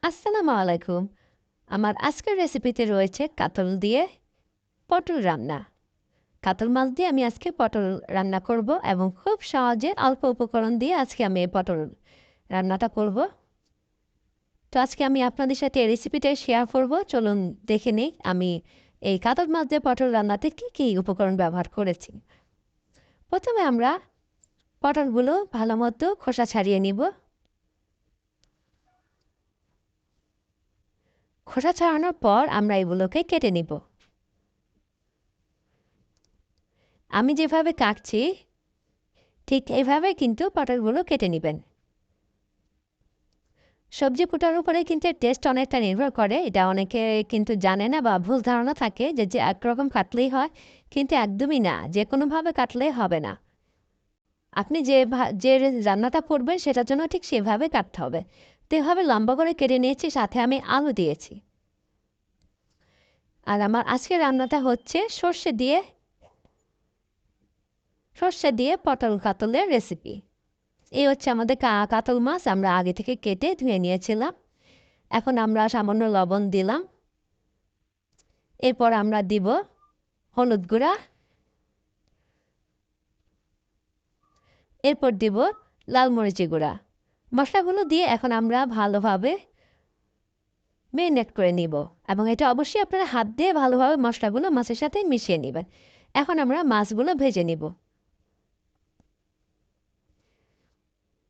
আসসালামু আলাইকুম। আমার আজকের রেসিপিতে রয়েছে কাতল দিয়ে পটল রান্না। কাতল মাছ দিয়ে আমি আজকে পটল রান্না করব এবং খুব সহজে অল্প উপকরণ দিয়ে আজকে আমি এই পটল রান্নাটা করব। তো আজকে আমি আপনাদের সাথে এই রেসিপিটাই শেয়ার করব। চলুন দেখে নিই আমি এই কাতল মাছ দিয়ে পটল রান্নাতে কী উপকরণ ব্যবহার করেছি। প্রথমে আমরা পটলগুলো ভালো মতো খোসা ছাড়িয়ে নিব। খোসা ছাড়ানোর পর আমরা এগুলোকে কেটে নিব। আমি যেভাবে কাটছি ঠিক এইভাবে কিন্তু পটলগুলো কেটে নেবেন। সবজি কুটার উপরে কিন্তু টেস্ট অনেকটা নির্ভর করে। এটা অনেকে কিন্তু জানে না বা ভুল ধারণা থাকে যে একরকম কাটলেই হয়, কিন্তু একদমই না। যে কোনোভাবে কাটলেই হবে না। আপনি যে রান্নাটা করবেন সেটার জন্য ঠিক সেভাবে কাটতে হবে। তো এভাবে লম্বা করে কেটে নিয়েছি, সাথে আমি আলু দিয়েছি। আর আমার আজকের রান্নাটা হচ্ছে সর্ষে দিয়ে পটল কাতলের রেসিপি। এই হচ্ছে আমাদের কাতল মাছ, আমরা আগে থেকে কেটে ধুয়ে নিয়েছিলাম। এখন আমরা সামান্য লবণ দিলাম। এরপর আমরা দিব হলুদ গুঁড়া, এরপর দিব লাল মরিচি গুঁড়া। মশলাগুলো দিয়ে এখন আমরা ভালোভাবে মেরিনেট করে নিব, এবং এটা অবশ্যই আপনারা হাত দিয়ে ভালোভাবে মশলাগুলো মাছের সাথে মিশিয়ে নেবেন। এখন আমরা মাছগুলো ভেজে নিব।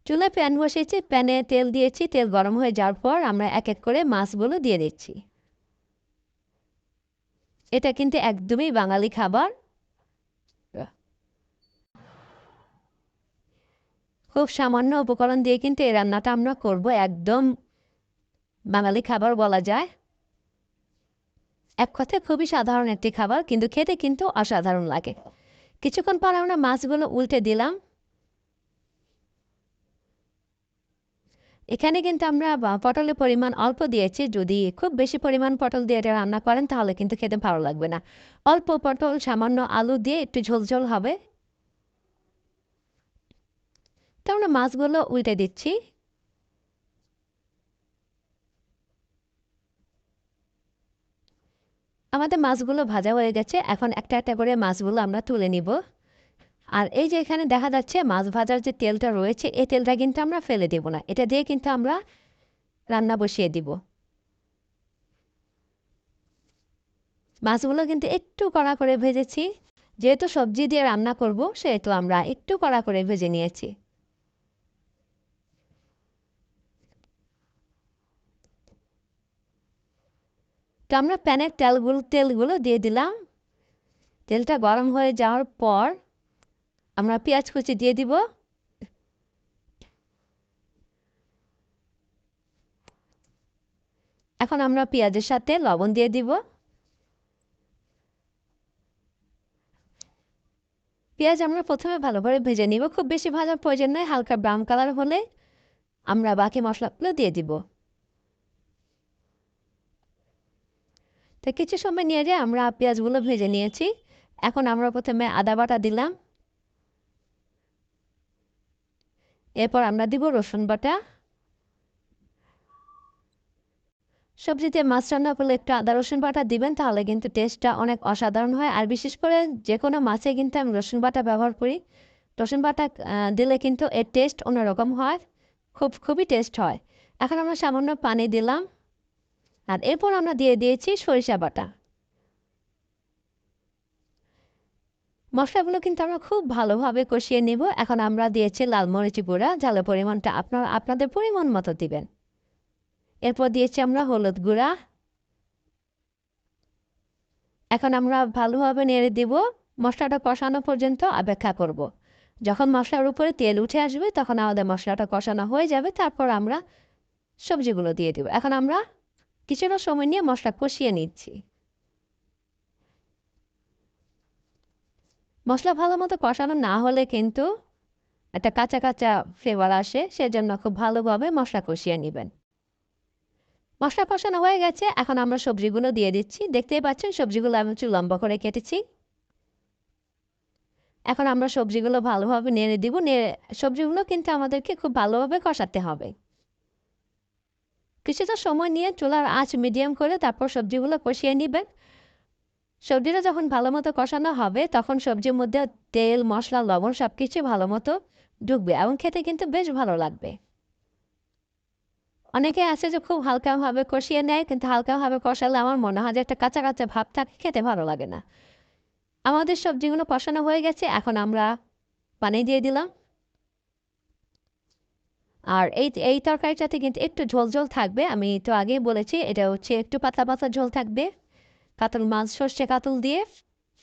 চুলায় প্যান বসিয়েছি, প্যানে তেল দিয়েছি। তেল গরম হয়ে যাওয়ার পর আমরা এক এক করে মাছগুলো দিয়ে দিচ্ছি। এটা কিন্তু একদমই বাঙালি খাবার। খুব সামান্য উপকরণ দিয়ে কিন্তু এই রান্নাটা আমরা করব, একদম বাঙালি খাবার বলা যায়। এক কথায় খুবই সাধারণ একটি খাবার, কিন্তু খেতে কিন্তু অসাধারণ লাগে। কিছুক্ষণ পর আমরা মাছগুলো উল্টে দিলাম। এখানে কিন্তু আমরা পটলের পরিমাণ অল্প দিয়েছি। যদি খুব বেশি পরিমাণ পটল দিয়ে এটা রান্না করেন তাহলে কিন্তু খেতে ভালো লাগবে না। অল্প পটল, সামান্য আলু দিয়ে একটু ঝোল হবে। তো আমরা মাছগুলো উল্টে দিচ্ছি। আমাদের মাছগুলো ভাজা হয়ে গেছে। এখন একটা একটা করে মাছগুলো আমরা তুলে নিব। আর এই যে এখানে দেখা যাচ্ছে মাছ ভাজার যে তেলটা রয়েছে, এই তেলটা কিন্তু আমরা ফেলে দেব না। এটা দিয়ে কিন্তু আমরা রান্না বসিয়ে দিব। মাছগুলো কিন্তু একটু কড়া করে ভেজেছি। যেহেতু সবজি দিয়ে রান্না করব সেহেতু আমরা একটু কড়া করে ভেজে নিয়েছি। তো আমরা প্যানের তেলগুলো দিয়ে দিলাম। তেলটা গরম হয়ে যাওয়ার পর আমরা পেঁয়াজ কুচি দিয়ে দিব। এখন আমরা পেঁয়াজের সাথে লবণ দিয়ে দিব। পেঁয়াজ আমরা প্রথমে ভালোভাবে ভেজে নিব। খুব বেশি ভাজার প্রয়োজন নয়, হালকা ব্রাউন কালার হলে আমরা বাকি মশলাগুলো দিয়ে দিব। তো কিছু সময় নিয়ে আমরা পেঁয়াজগুলো ভেজে নিয়েছি। এখন আমরা প্রথমে আদা বাটা দিলাম। এরপর আমরা দিব রসুন বাটা। সবজিতে মাছ রান্না করলে একটু আদা রসুন বাটা দিবেন, তাহলে কিন্তু টেস্টটা অনেক অসাধারণ হয়। আর বিশেষ করে যে কোনো মাছে কিন্তু আমি রসুন বাটা ব্যবহার করি। রসুন বাটা দিলে কিন্তু এর টেস্ট অন্যরকম হয়, খুবই টেস্ট হয়। এখন আমরা সামান্য পানি দিলাম। আর এরপর আমরা দিয়ে দিয়েছি সরিষা বাটা। মশলাগুলো কিন্তু আমরা খুব ভালোভাবে কষিয়ে নেব। এখন আমরা দিয়েছি লাল মরিচি গুঁড়া। ঝালের পরিমাণটা আপনাদের পরিমাণ মতো দিবেন। এরপর দিয়েছি আমরা হলুদ গুঁড়া। এখন আমরা ভালোভাবে নেড়ে দিব। মশলাটা কষানো পর্যন্ত অপেক্ষা করব। যখন মশলার উপরে তেল উঠে আসবে তখন আমাদের মশলাটা কষানো হয়ে যাবে। তারপর আমরা সবজিগুলো দিয়ে দেব। এখন আমরা কিছুটা সময় নিয়ে মশলা কষিয়ে নিচ্ছি। মশলা ভালো মতো কষানো না হলে কিন্তু একটা কাঁচা কাঁচা ফ্লেভার আসে, সেজন্য খুব ভালোভাবে মশলা কষিয়ে নেবেন। মশলা কষানো হয়ে গেছে, এখন আমরা সবজিগুলো দিয়ে দিচ্ছি। দেখতেই পাচ্ছেন সবজিগুলো আমি একটু লম্বা করে কেটেছি। এখন আমরা সবজিগুলো ভালোভাবে নেড়ে দিব। সবজিগুলো কিন্তু আমাদেরকে খুব ভালোভাবে কষাতে হবে। কিছুটা সময় নিয়ে চুলার আঁচ মিডিয়াম করে তারপর সবজিগুলো কষিয়ে নেবেন। সবজিটা যখন ভালো মতো কষানো হবে তখন সবজির মধ্যে তেল, মশলা, লবণ সব কিছু ভালো মতো ঢুকবে এবং খেতে কিন্তু বেশ ভালো লাগবে। অনেকে আছে যে খুব হালকাভাবে কষিয়ে নেয়, কিন্তু হালকাভাবে কষালে আমার মনে হয় যে একটা কাঁচা কাঁচা ভাব থাকে, খেতে ভালো লাগে না। আমাদের সবজিগুলো কষানো হয়ে গেছে, এখন আমরা পানি দিয়ে দিলাম। আর এই তরকারিটাতে কিন্তু একটু ঝোল ঝোল থাকবে, আমি তো আগেই বলেছি এটা হচ্ছে একটু পাতলা পাতলা ঝোল থাকবে। কাতল মাছ, সর্ষে কাতল দিয়ে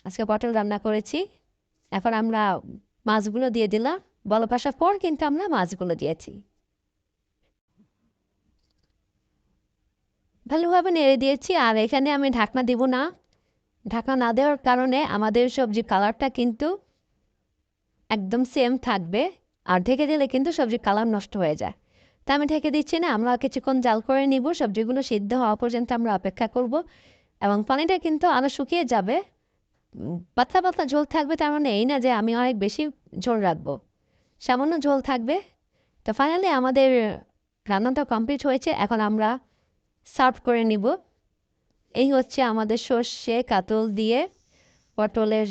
আজকে পটল রান্না করেছি। এখন আমরা মাছগুলো দিয়ে দিলাম, বলক আসার পর কিন্তু আমরা মাছগুলো দিয়েছি। ভালোভাবে নেড়ে দিয়েছি, আর এখানে আমি ঢাকনা দিব না। ঢাকনা না দেওয়ার কারণে আমাদের সবজির কালারটা কিন্তু একদম সেম থাকবে, আর ঢেকে দিলে কিন্তু সবজির কালার নষ্ট হয়ে যায়। তা আমি ঢেকে দিচ্ছি না, আমরা কিছুক্ষণ জাল করে নিব। সবজিগুলো সিদ্ধ হওয়া পর্যন্ত আমরা অপেক্ষা করব এবং পানিটা কিন্তু আরও শুকিয়ে যাবে। পাতলা পাতলা ঝোল থাকবে, তার মানে এই না যে আমি অনেক বেশি ঝোল রাখবো, সামান্য ঝোল থাকবে। তো ফাইনালি আমাদের রান্নাটা কমপ্লিট হয়েছে, এখন আমরা সার্ভ করে নিব। এই হচ্ছে আমাদের সর্ষে কাতল দিয়ে পটলের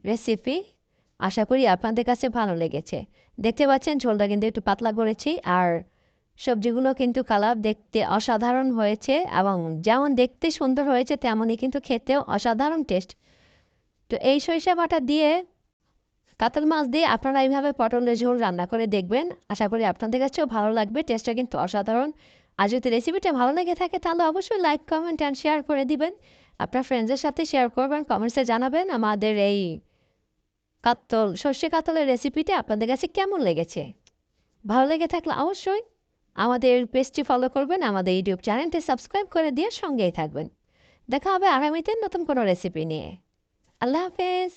রেসিপি। আশা করি আপনাদের কাছে ভালো লেগেছে। দেখতে পাচ্ছেন ঝোলটা কিন্তু একটু পাতলা করেছি, আর সবজিগুলো কিন্তু কালার দেখতে অসাধারণ হয়েছে, এবং যেমন দেখতে সুন্দর হয়েছে তেমনই কিন্তু খেতেও অসাধারণ টেস্ট। তো এই সরিষা বাটা দিয়ে, কাতল মাছ দিয়ে আপনারা এইভাবে পটলের ঝোল রান্না করে দেখবেন। আশা করি আপনাদের কাছেও ভালো লাগবে, টেস্টটা কিন্তু অসাধারণ। আর যদি রেসিপিটা ভালো লেগে থাকে তাহলে অবশ্যই লাইক, কমেন্ট অ্যান্ড শেয়ার করে দিবেন। আপনার ফ্রেন্ডসদের সাথে শেয়ার করবেন, কমেন্টসে জানাবেন আমাদের এই সর্ষে কাতলের রেসিপিটা আপনাদের কাছে কেমন লেগেছে। ভালো লেগে থাকলে অবশ্যই আমাদের পেজটি ফলো করবেন, আমাদের ইউটিউব চ্যানেলটি সাবস্ক্রাইব করে দিয়ে সঙ্গেই থাকবেন। দেখা হবে আগামীতে নতুন কোনো রেসিপি নিয়ে। আল্লাহ হাফেজ।